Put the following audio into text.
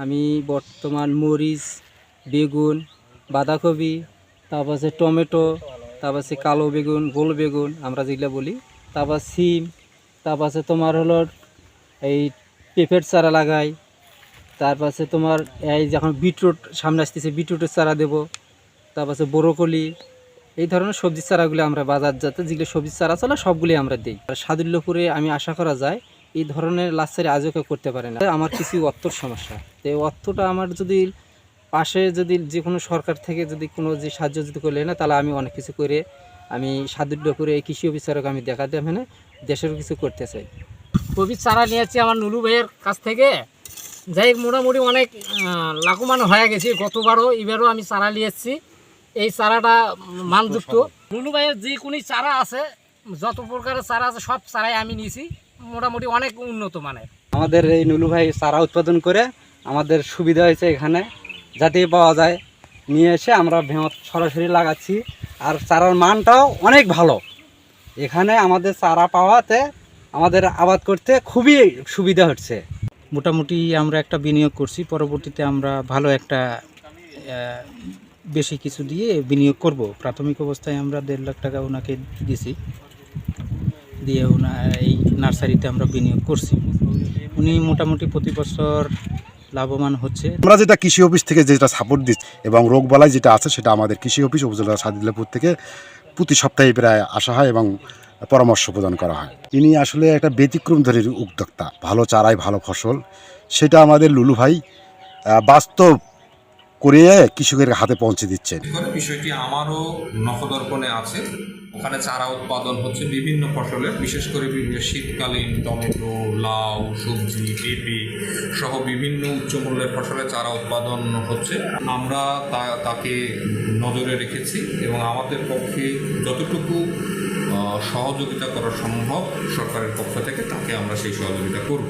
আমি বর্তমান মরিচ, বেগুন, বাঁধাকপি, তারপর আছে টমেটো, তারপর আছে কালো বেগুন, গোল বেগুন আমরা যেগুলো বলি, তারপর সিম, তারপর আছে তোমার হলো এই পেঁপের চারা লাগাই, তারপর আছে তোমার এই যখন বিটরুট সামনে আসতেছে বিটরুটের চারা দেবো, তারপর আছে ব্রোকলি, এই ধরনের সবজির চারাগুলি আমরা বাজারজাতে যেগুলো সবজির চারা চলে সবগুলি আমরা দিই। আর সাদুল্যপুরে আমি আশা করা যায় এই ধরনের লাচ্ছারি আজও কেউ করতে পারে না। আমার কিছু অর্থর সমস্যা, তো এই অর্থটা আমার যদি পাশে যদি যে কোনো সরকার থেকে যদি কোনো যে সাহায্য যদি করলে না, তাহলে আমি অনেক কিছু করে আমি সাদুল্যপুরে এই কৃষি অফিসারকে আমি দেখাতে মানে দেশেরও কিছু করতে চাই। কপির চারা নিয়েছি আমার নুলু ভাইয়ের কাছ থেকে, যাই হোক মোটামুটি অনেক লাভবান হয়ে গেছি। গতবারও এবারও আমি চারা নিয়েছি। এই চারাটা মানযুক্ত। নুলু ভাইয়ের যে কোনো চারা আছে, যত প্রকারের চারা আছে সব চারাই আমি নিয়েছি, মোটামুটি অনেক উন্নত মানের। আমাদের এই নুলু ভাই চারা উৎপাদন করে আমাদের সুবিধা হয়েছে, এখানে যাতে পাওয়া যায় নিয়ে এসে আমরা ভেঙে সরাসরি লাগাচ্ছি, আর চারার মানটাও অনেক ভালো। এখানে আমাদের চারা পাওয়াতে আমাদের আবাদ করতে খুবই সুবিধা হচ্ছে। মোটামুটি আমরা একটা বিনিয়োগ করছি, পরবর্তীতে আমরা ভালো একটা বেশি কিছু দিয়ে বিনিয়োগ করব। প্রাথমিক অবস্থায় আমরা 1.5 লাখ টাকা ওনাকে দিয়েছি, দিয়ে এই নার্সারিতে আমরা বিনিয়োগ করছি। উনি মোটামুটি প্রতি বছর লাভবান হচ্ছে। আমরা যেটা কৃষি অফিস থেকে যেটা সাপোর্ট দিচ্ছি এবং রোগবালাই যেটা আছে সেটা আমাদের কৃষি অফিস উপজেলা সাদুল্যপুর থেকে প্রতি সপ্তাহে প্রায় আসা হয় এবং পরামর্শ প্রদান করা হয়। ইনি আসলে একটা ব্যতিক্রমধর্মী উদ্যোক্তা, ভালো চারায় ভালো ফসল, সেটা আমাদের লুলু ভাই বাস্তব করে কৃষকের হাতে পৌঁছে দিচ্ছেন। বিষয়টি আমারও নখদর্পণে আছে। ওখানে চারা উৎপাদন হচ্ছে বিভিন্ন ফসলের, বিশেষ করে শীতকালীন টমেটো, লাউ, সবজি, পেঁপে সহ বিভিন্ন উচ্চমূল্যের ফসলের চারা উৎপাদন হচ্ছে। আমরা তাকে নজরে রেখেছি এবং আমাদের পক্ষে যতটুকু সহযোগিতা করা সম্ভব সরকারের পক্ষ থেকে তাকে আমরা সেই সহযোগিতা করব।